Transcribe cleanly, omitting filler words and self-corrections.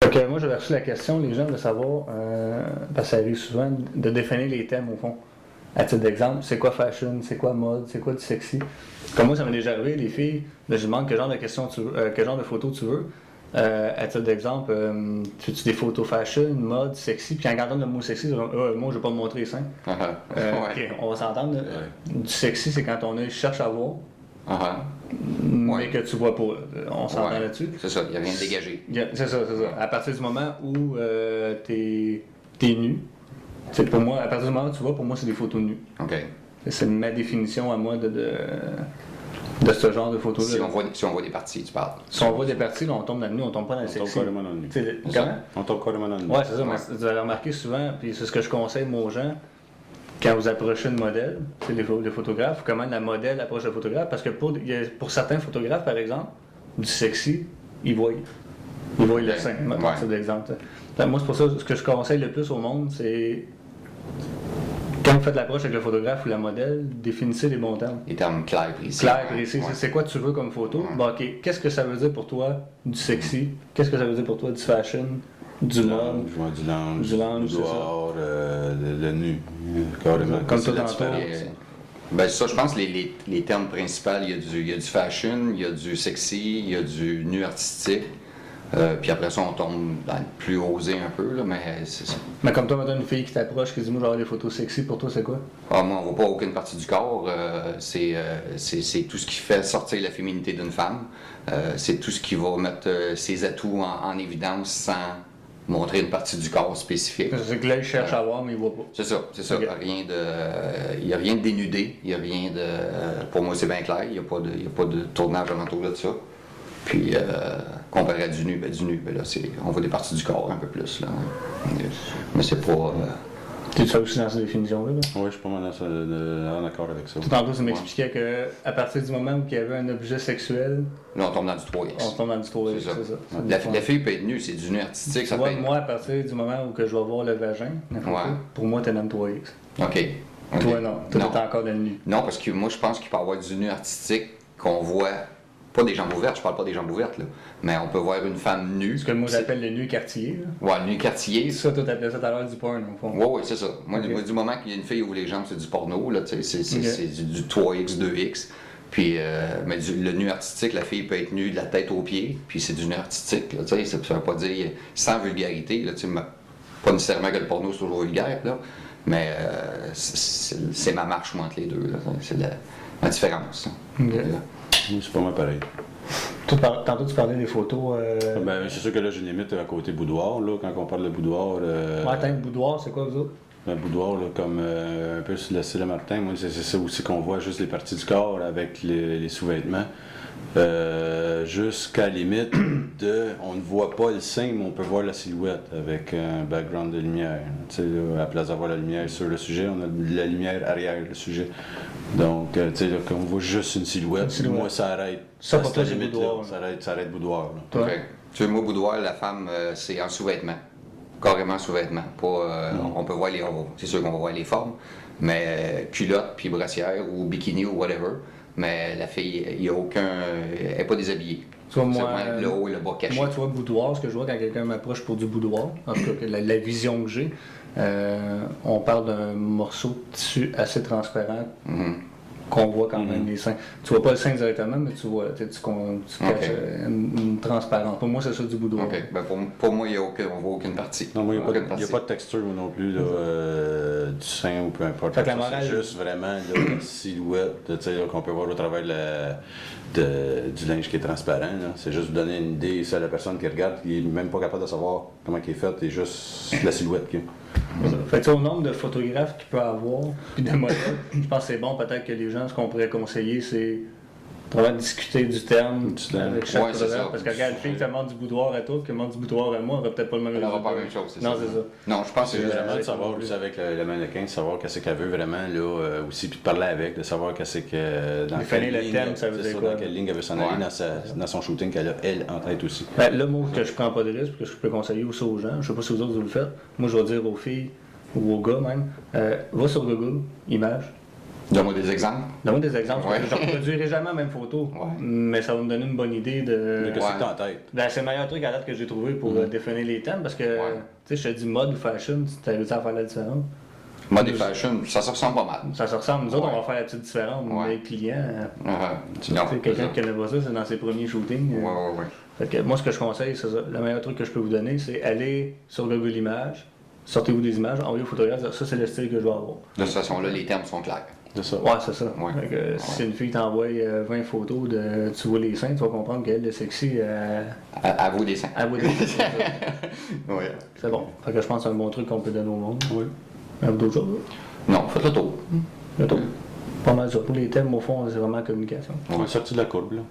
Fait que moi, j'avais reçu la question, les gens, de savoir, parce que ça arrive souvent, de définir les thèmes au fond. À titre d'exemple, c'est quoi fashion, c'est quoi mode, c'est quoi du sexy. Comme moi, ça m'est déjà arrivé, les filles, je demande quel genre de questions tu veux, quel genre de photos tu veux. À titre d'exemple, tu veux des photos fashion, mode, sexy, puis en regardant le mot sexy, moi, je vais pas me montrer les seins. Ok, on va s'entendre. Du sexy, c'est quand on cherche à voir. Mais que tu vois pas. On s'entend là-dessus. C'est ça, il n'y a rien de dégagé. C'est ça. À partir du moment où t'es nu, c'est pour moi, à partir du moment où tu vois, pour moi, c'est des photos nues. OK. C'est ma définition à moi de ce genre de photos-là. Si on voit des parties, tu parles. Si on voit des parties, là, on tombe dans le nu, on tombe pas dans le sexy. On tombe carrément dans le nu. Comment? On tombe carrément dans le nu. Ouais, c'est ça. Mais vous avez remarqué souvent, puis c'est ce que je conseille aux gens, quand vous approchez le modèle, c'est des photographes, comment la modèle approche le photographe, parce que pour certains photographes, par exemple, du sexy, ils voient le sein, c'est l'exemple. Moi, c'est pour ça ce que je conseille le plus au monde, c'est quand vous faites l'approche avec le photographe ou la modèle, définissez les bons termes. Les termes clairs, précis. Clair, précis. C'est quoi tu veux comme photo? Bon, OK, qu'est-ce que ça veut dire pour toi du sexy? Qu'est-ce que ça veut dire pour toi du fashion? Du mode? Du lounge, dehors, le nu. Carrément. Comme toi dans Ben ça, je pense que les termes principaux, il y a du fashion, il y a du sexy, il y a du nu artistique. Puis après ça, on tombe dans le plus osé un peu, là, mais c'est ça. Mais comme toi, maintenant, une fille qui t'approche, qui dit, moi, j'aurai des photos sexy, pour toi, c'est quoi? Ah, moi, on voit pas aucune partie du corps. C'est tout ce qui fait sortir la féminité d'une femme. C'est tout ce qui va mettre ses atouts en évidence sans montrer une partie du corps spécifique. C'est que là, il cherche à voir, mais il voit pas. C'est ça. Okay. Il n'y a rien de dénudé. Il y a rien de. Pour moi, c'est bien clair. Il n'y a pas de tournage alentour de ça. Puis, comparé à du nu, ben là, on voit des parties du corps un peu plus. Là. Mais c'est pas. Tu fais aussi dans cette définition-là? Oui, je suis pas mal en accord avec ça. Tout en plus, tu m'expliquais qu'à partir du moment où il y avait un objet sexuel. Là, on tombe dans du 3X. On tombe dans du 3X, c'est ça. La fille peut être nue, c'est du nu artistique. Tu vois, moi, à partir du moment où que je vais voir le vagin, pour moi, t'es dans le 3X. OK. Toi, non. Toi, t'es encore dans le nu. Non, parce que moi, je pense qu'il peut y avoir du nu artistique qu'on voit. Pas des jambes ouvertes, je parle pas des jambes ouvertes, là. Mais on peut voir une femme nue. Ce que moi j'appelle le nu quartier. Là. Ouais, le nu quartier. Ça, toi t'appelais ça tout à l'heure du porn, au fond. Oui, c'est ça. Moi, du moment qu'il y a une fille où les jambes, c'est du porno, là, c'est du 3X, 2X. Puis, mais le nu artistique, la fille peut être nue de la tête aux pieds, puis c'est du nu artistique, là, ça veut pas dire sans vulgarité, là, pas nécessairement que le porno c'est toujours vulgaire, là, mais c'est ma marche entre les deux, là, c'est la différence. Oui, c'est pas mal pareil. Tantôt, tu parlais des photos. Ben, c'est sûr que là, j'ai une limite à côté boudoir, là, quand on parle de boudoir. Attends, boudoir, c'est quoi, vous autres? Un boudoir, là, comme un peu sur le style Martin, moi, c'est ça aussi qu'on voit juste les parties du corps avec les sous-vêtements. Jusqu'à la limite on ne voit pas le sein, mais on peut voir la silhouette avec un background de lumière. À la place d'avoir la lumière sur le sujet, on a la lumière arrière le sujet. Donc, quand on voit juste une silhouette, moi, ça arrête. Ça, pour toi, c'est boudoir. Ça arrête boudoir. Là. Okay. Tu veux, moi, boudoir, la femme, c'est en sous-vêtements. Carrément sous-vêtements. On peut voir c'est sûr qu'on va voir les formes, mais culotte, puis brassière, ou bikini, ou whatever. Mais la fille, il n'y a aucun. Elle n'est pas déshabillée. Tu vois, moi, le haut et le bas caché. Moi, tu vois, boudoir, ce que je vois quand quelqu'un m'approche pour du boudoir, en tout cas, la vision que j'ai, on parle d'un morceau de tissu assez transparent qu'on voit quand même les seins. Tu vois pas le sein directement, mais tu vois, tu caches une transparence. Pour moi, c'est ça du boudoir. OK. Ben pour moi, on voit aucune partie. Non, moi, il n'y a pas de texture non plus là, du sein ou peu importe. C'est juste vraiment la silhouette qu'on peut voir au travers du linge qui est transparent. C'est juste vous donner une idée. C'est la personne qui regarde, qui n'est même pas capable de savoir comment il est fait, c'est juste la silhouette qui est. Fait que, au nombre de photographes qu'il peut avoir, puis de modèles, je pense que c'est bon peut-être que les gens, ce qu'on pourrait conseiller, c'est de discuter du terme avec chaque photographe. Parce que regarde, une fille qui demande du boudoir à toi, qui demande du boudoir à moi, on n'aura peut-être pas le même résultat. On n'aura pas la même chose, c'est ça. Non, c'est ça. Non, je pense que c'est vraiment de savoir aussi avec le mannequin, de savoir qu'est-ce qu'elle veut vraiment, là, aussi, puis de parler avec, de savoir qu'est-ce que. Dans quelle ligne, le thème, ça veut dire quoi. Dans quelle ligne elle veut s'en aller dans son shooting qu'elle a, elle, en tête aussi. Ben, là, moi, que je prends pas de risque, que je peux conseiller aussi aux gens, je sais pas si vous autres vous le faites, moi, je vais dire aux filles, ou aux gars même, va sur Google, images. Donne-moi des exemples. Donne-moi des exemples. Ouais. Je ne reproduirai jamais la même photo, mais ça va me donner une bonne idée de. Qu'est-ce que t'as en tête? Ben, c'est le meilleur truc à date que j'ai trouvé pour définir les thèmes parce que, tu sais, je te dis mode ou fashion, tu as réussi à faire la différence. Mode et fashion, ça se ressemble pas mal. Ça se ressemble. Nous autres, on va faire la petite différence. Mais les clients, quelqu'un qui connaît pas ça, c'est dans ses premiers shootings. Ouais. Fait que moi, ce que je conseille, c'est ça. Le meilleur truc que je peux vous donner, c'est aller sur Google Images, sortez-vous des images, envoyez au photographe, ça c'est le style que je vais avoir. De toute façon-là, les termes sont clairs. C'est ça. Ouais, c'est ça. Ouais. Fait que, si une fille t'envoie 20 photos de tu vois les seins, tu vas comprendre qu'elle est sexy. À vos dessins. À vous des seins. Oui. C'est bon. Fait que je pense que c'est un bon truc qu'on peut donner au monde. Oui. Même d'autres choses. Non, faites le tour. Le tour. Pas mal ça. Pour les thèmes, au fond, c'est vraiment la communication. On est sorti de la courbe, là.